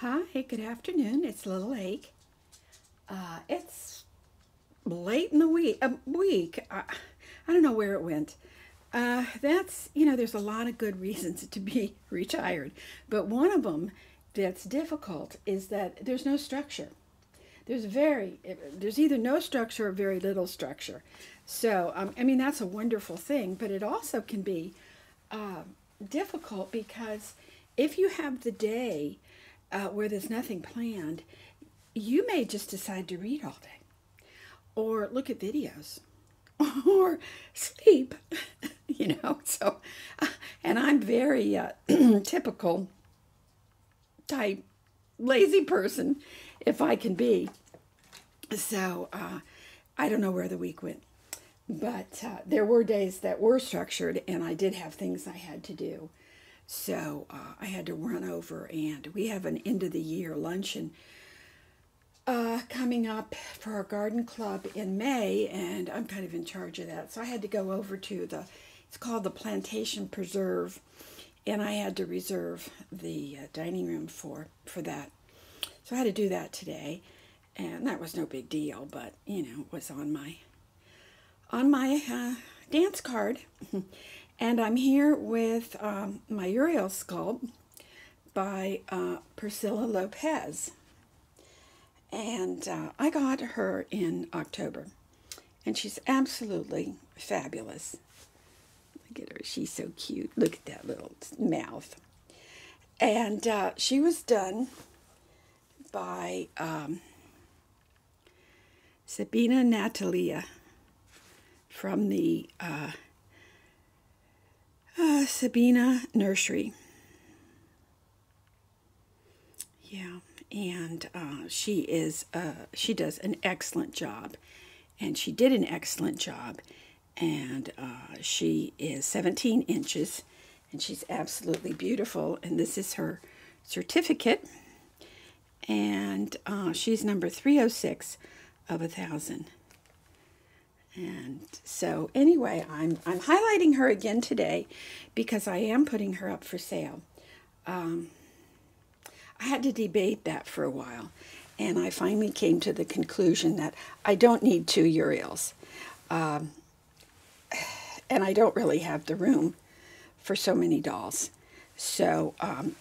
Hi, good afternoon. It's Little Lake. It's late in the week. I don't know where it went. There's a lot of good reasons to be retired, but one of them that's difficult is that there's no structure. There's either no structure or very little structure. So, that's a wonderful thing, but it also can be uh, difficult because if you have the day where there's nothing planned, you may just decide to read all day or look at videos or sleep, So, and I'm very typical type lazy person if I can be. So, I don't know where the week went, but there were days that were structured and I did have things I had to do. So I had to run over, and we have an end of the year luncheon coming up for our garden club in May, and I'm kind of in charge of that. So I had to go over to it's called the Plantation Preserve, and I had to reserve the dining room for that. So I had to do that today, and that was no big deal, but it was on my dance card. And I'm here with my Uriel sculpt by Priscilla Lopez. And I got her in October. And she's absolutely fabulous. Look at her. She's so cute. Look at that little mouth. And she was done by Tsybina Natalia from the Tsybina Nursery. Yeah, and she does an excellent job, and she did an excellent job, and she is 17 inches, and she's absolutely beautiful, and this is her certificate, and she's number 306 of 1,000. And so anyway, I'm highlighting her again today because I am putting her up for sale. I had to debate that for a while, and I finally came to the conclusion that I don't need two Uriels. And I don't really have the room for so many dolls. So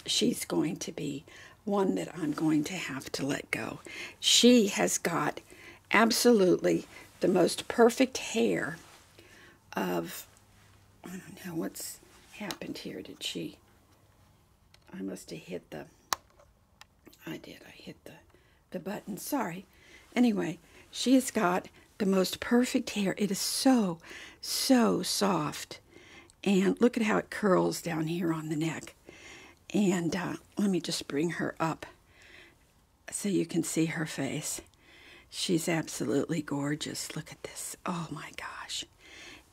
she's going to be one that I'm going to have to let go. She has got absolutely the most perfect hair of, I don't know what's happened here. I must have hit I hit the button, sorry. Anyway, she has got the most perfect hair. It is so, so soft. And look at how it curls down here on the neck. And let me just bring her up so you can see her face. She's absolutely gorgeous. Look at this. Oh my gosh.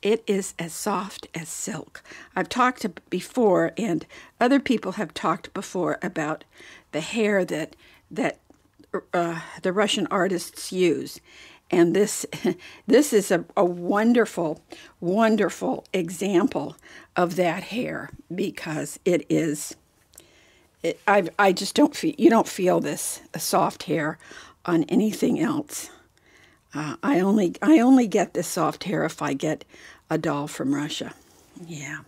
It is as soft as silk. I've talked before, and other people have talked before about the hair that the Russian artists use. And this is a wonderful, wonderful example of that hair because it is, I just don't feel, you don't feel this soft hair on anything else. I only get this soft hair if I get a doll from Russia. Yeah,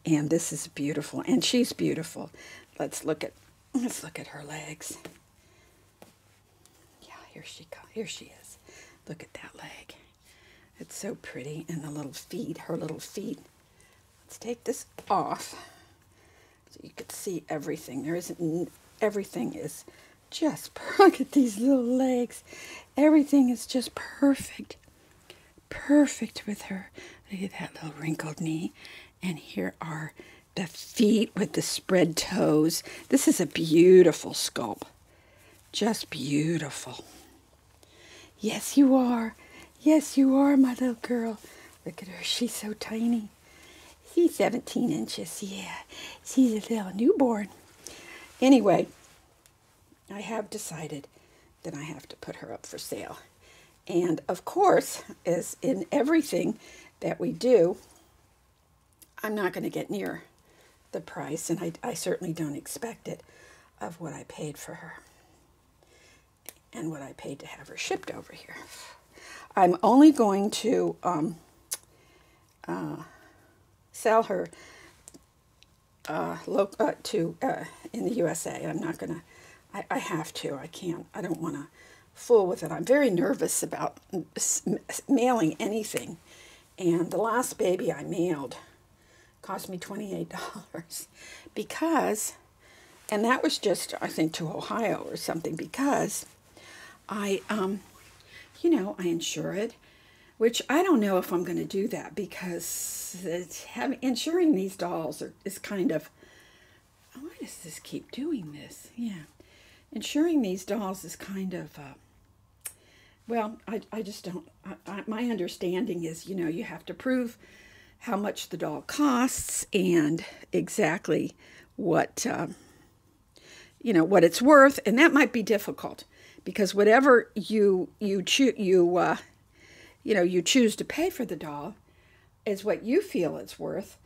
and this is beautiful, and she's beautiful. Let's look at her legs. Yeah, here she is. Look at that leg. It's so pretty, and the little feet, her little feet. Let's take this off so you can see everything. Everything is just, look at these little legs. Everything is just perfect. Perfect with her. Look at that little wrinkled knee. And here are the feet with the spread toes. This is a beautiful sculpt. Just beautiful. Yes, you are. Yes, you are, my little girl. Look at her. She's so tiny. She's 17 inches. Yeah, she's a little newborn. Anyway, I have decided that I have to put her up for sale. And of course, as in everything that we do, I'm not going to get near the price, and I certainly don't expect it. of what I paid for her and what I paid to have her shipped over here. I'm only going to sell her in the USA. I'm not going to, I have to, I can't, I don't want to fool with it. I'm very nervous about mailing anything. And the last baby I mailed cost me $28 because, and that was just, I think, to Ohio or something, because I insure it, which I don't know if I'm going to do that, because insuring these dolls is kind of, why does this keep doing this? Yeah. Insuring these dolls is kind of, well, I just don't, my understanding is, you have to prove how much the doll costs and exactly what, what it's worth, and that might be difficult, because whatever you choose to pay for the doll is what you feel it's worth,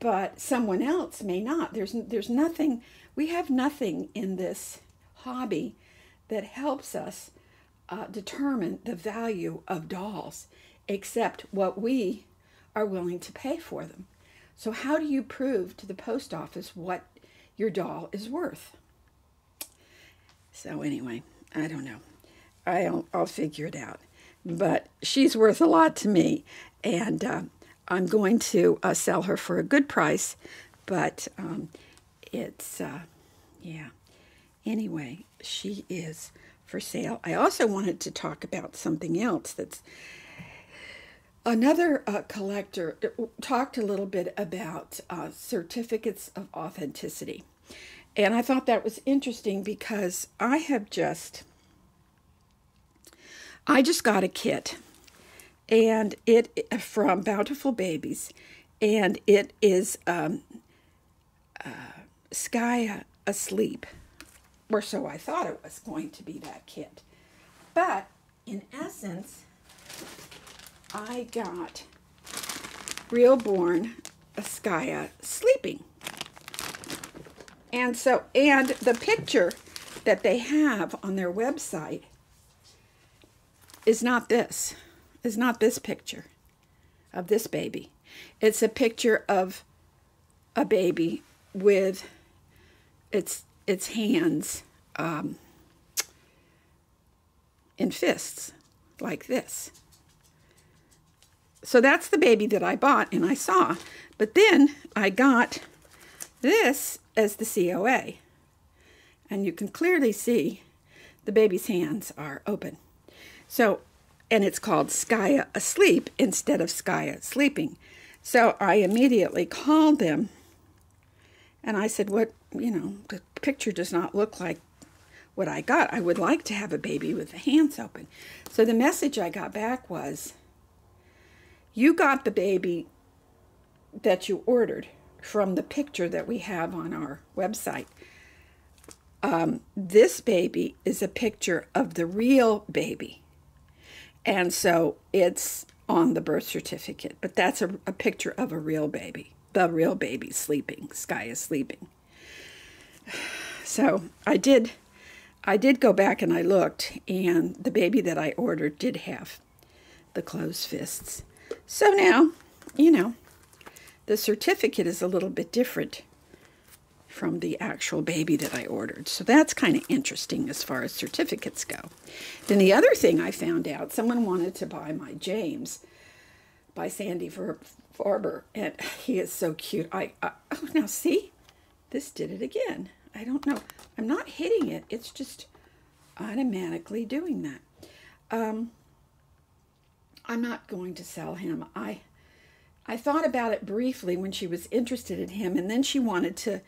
but someone else may not. There's nothing, we have nothing in this hobby that helps us determine the value of dolls except what we are willing to pay for them. So how do you prove to the post office what your doll is worth? So anyway, I don't know. I'll figure it out. But she's worth a lot to me, and I'm going to sell her for a good price, but yeah. Anyway, she is for sale. I also wanted to talk about something else that's another collector talked a little bit about certificates of authenticity. And I thought that was interesting because I just got a kit, and it from Bountiful Babies, and it is Skya Asleep, or so I thought it was going to be, that kit. But in essence, I got real-born Skya sleeping. And the picture that they have on their website is not this picture of this baby. It's a picture of a baby with its hands in fists like this. So that's the baby that I bought and I saw. But then I got this as the COA. And you can clearly see the baby's hands are open. So, and it's called Skya Asleep instead of Skya Sleeping. So I immediately called them and I said, the picture does not look like what I got. I would like to have a baby with the hands open. So the message I got back was, you got the baby that you ordered from the picture that we have on our website. This baby is a picture of the real baby. And so it's on the birth certificate, but that's a picture of a real baby, the real baby sleeping, Skya sleeping. So I did go back and I looked, and the baby that I ordered did have the closed fists. So now, the certificate is a little bit different from the actual baby that I ordered. So that's kind of interesting as far as certificates go. Then the other thing I found out, someone wanted to buy my James by Sandy Farber, and he is so cute. Oh, now see, this did it again. I don't know. I'm not hitting it. It's just automatically doing that. I'm not going to sell him. I thought about it briefly when she was interested in him, and then she wanted to,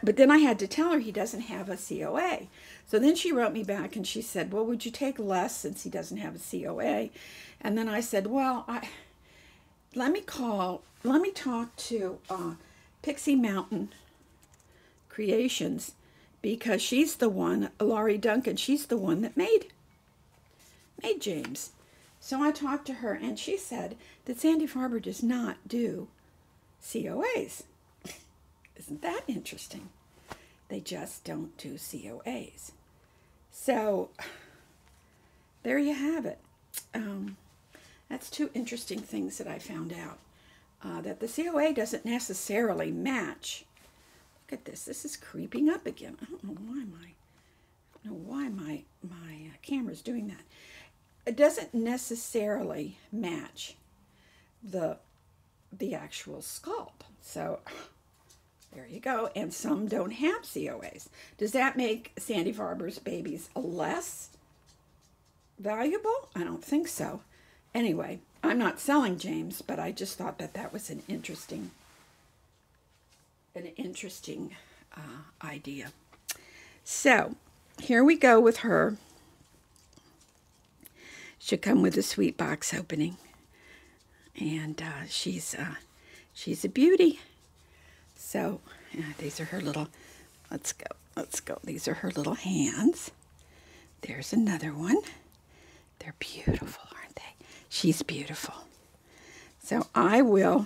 but then I had to tell her he doesn't have a COA. So then she wrote me back and she said, well, would you take less since he doesn't have a COA? And then I said, well, let me talk to Pixie Mountain Creations, because she's the one, Laurie Duncan, she's the one that made James. So I talked to her, and she said that Sandy Farber does not do COAs. Isn't that interesting? They just don't do COAs. So there you have it. That's two interesting things that I found out. That the COA doesn't necessarily match. Look at this. This is creeping up again. I don't know why my camera's doing that. It doesn't necessarily match the actual scalp. So there you go. And some don't have COAs. Does that make Sandy Farber's babies less valuable? I don't think so. Anyway, I'm not selling James, but I just thought that that was an interesting idea. So here we go with her. She'll come with a sweet box opening, and she's a beauty. So these are her little. Let's go. These are her little hands. There's another one. They're beautiful, aren't they? She's beautiful. So I will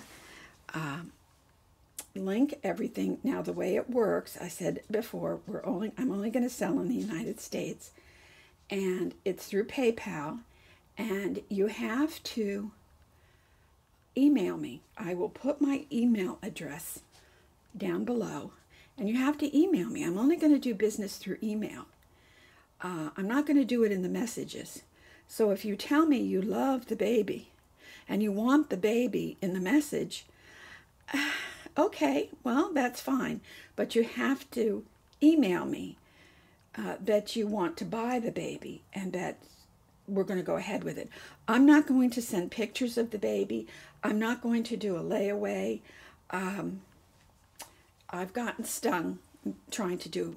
link everything. Now the way it works, I said before, I'm only going to sell in the United States, and it's through PayPal, and you have to email me. I will put my email address down below, and you have to email me. I'm only going to do business through email. I'm not going to do it in the messages. So if you tell me you love the baby and you want the baby in the message, okay, well, that's fine. But you have to email me that you want to buy the baby and that we're going to go ahead with it. I'm not going to send pictures of the baby. I'm not going to do a layaway. I've gotten stung trying to do,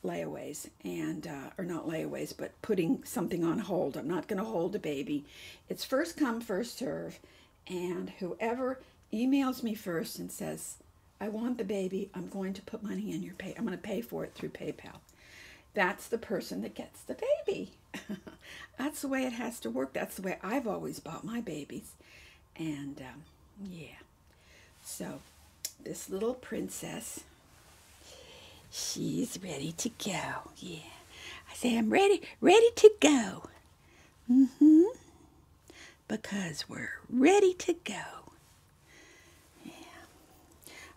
layaways, and or not layaways, but putting something on hold. I'm not going to hold a baby. It's first come, first serve, and whoever emails me first and says, I want the baby, I'm going to put money in your pay. I'm going to pay for it through PayPal. That's the person that gets the baby. That's the way it has to work. That's the way I've always bought my babies. And yeah. So this little princess, she's ready to go. Yeah. I say I'm ready to go. Because we're ready to go. Yeah.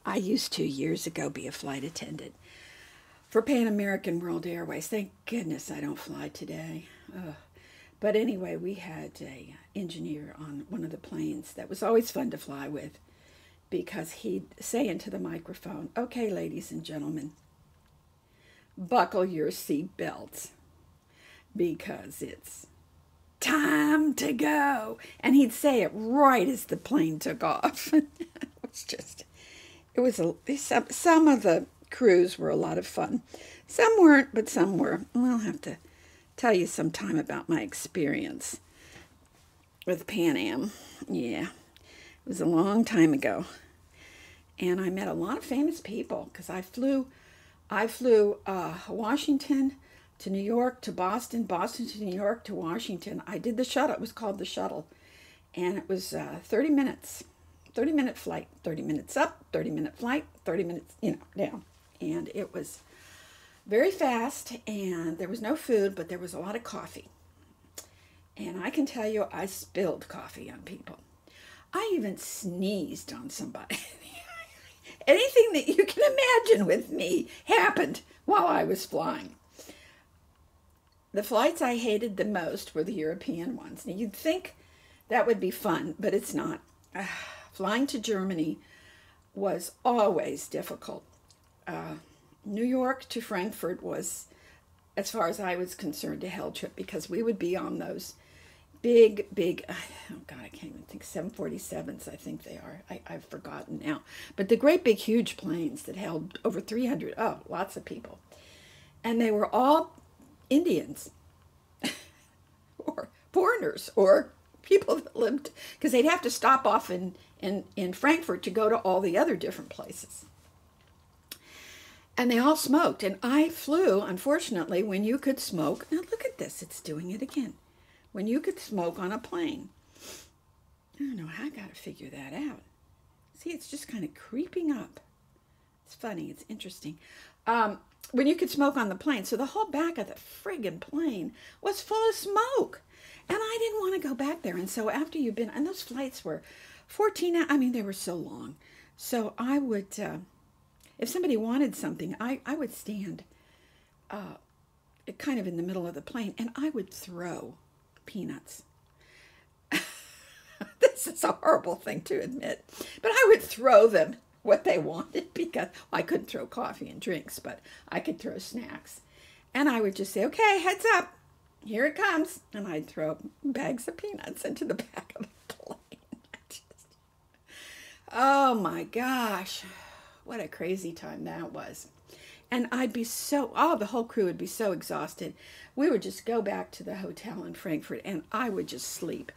I used to, years ago, be a flight attendant for Pan American World Airways. Thank goodness I don't fly today. But anyway, we had an engineer on one of the planes that was always fun to fly with, because he'd say into the microphone, okay, ladies and gentlemen, buckle your seat belts because it's time to go. And he'd say it right as the plane took off. Some of the crews were a lot of fun. Some weren't, but some were. I'll have to tell you sometime about my experience with Pan Am. Yeah, it was a long time ago. And I met a lot of famous people because I flew Washington to New York to Boston, Boston to New York to Washington. I did the shuttle. It was called the shuttle. And it was 30 minutes, 30-minute flight, 30 minutes up, 30-minute flight, 30 minutes, down. And it was very fast, and there was no food, but there was a lot of coffee. And I can tell you, I spilled coffee on people. I even sneezed on somebody. Anything that you can imagine with me happened while I was flying. The flights I hated the most were the European ones. Now, you'd think that would be fun, but it's not. Flying to Germany was always difficult. New York to Frankfurt was, as far as I was concerned, a hell trip, because we would be on those big, oh God, I can't even think, 747s, I think they are. I've forgotten now. But the great big huge planes that held over 300, lots of people. And they were all Indians or foreigners or people that lived, because they'd have to stop off in Frankfurt to go to all the other different places. And they all smoked. And I flew, unfortunately, when you could smoke. Now look at this, it's doing it again. When you could smoke on a plane. I don't know, I got to figure that out. See, it's just kind of creeping up. It's funny. It's interesting. When you could smoke on the plane. So the whole back of the friggin' plane was full of smoke. And I didn't want to go back there. And so after you've been, and those flights were 14 hours, I mean, they were so long. So I would, if somebody wanted something, I would stand kind of in the middle of the plane and I would throw peanuts. This is a horrible thing to admit, but I would throw them what they wanted because I couldn't throw coffee and drinks, but I could throw snacks. And I would just say, okay, heads up, here it comes. And I'd throw bags of peanuts into the back of the plane. Oh my gosh, what a crazy time that was. And I'd be the whole crew would be so exhausted. We would just go back to the hotel in Frankfurt and I would just sleep.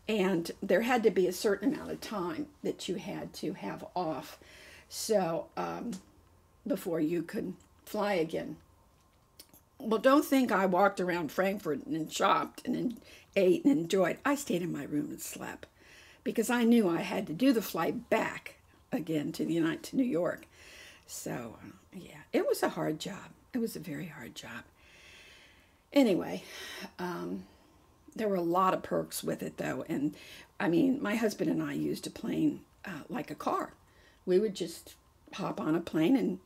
And there had to be a certain amount of time that you had to have off. So before you could fly again. Well, don't think I walked around Frankfurt and shopped and ate and enjoyed. I stayed in my room and slept because I knew I had to do the flight back again to New York. So, yeah, it was a hard job. It was a very hard job. Anyway, there were a lot of perks with it, though. And, I mean, my husband and I used a plane like a car. We would just hop on a plane and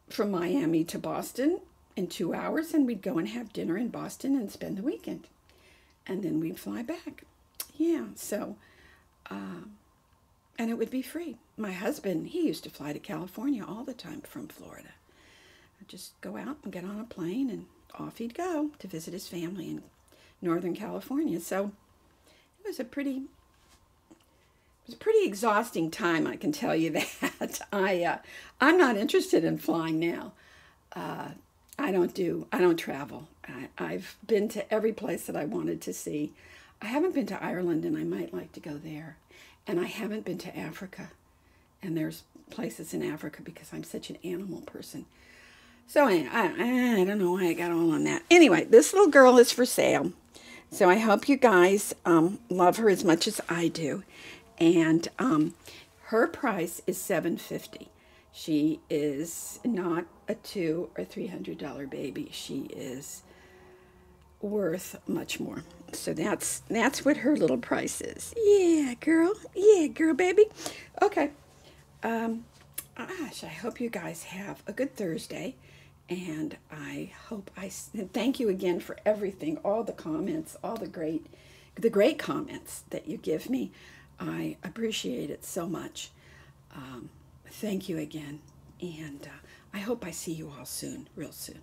from Miami to Boston in 2 hours, and we'd go and have dinner in Boston and spend the weekend. And then we'd fly back. Yeah, so, and it would be free. My husband, he used to fly to California all the time from Florida. I'd just go out and get on a plane, and off he'd go to visit his family in Northern California. So it was a pretty exhausting time, I can tell you that. I'm not interested in flying now. I don't travel. I've been to every place that I wanted to see. I haven't been to Ireland, and I might like to go there. And I haven't been to Africa. And there's places in Africa because I'm such an animal person. So I don't know why I got all on that. Anyway, this little girl is for sale. So I hope you guys love her as much as I do. And her price is $750. She is not a $200 or $300 baby. She is worth much more. So that's what her little price is. Yeah, girl. Yeah, girl, baby. Okay. Gosh, I hope you guys have a good Thursday. And I hope thank you again for everything, all the comments, all the great comments that you give me. I appreciate it so much. Thank you again. And I hope I see you all soon, real soon.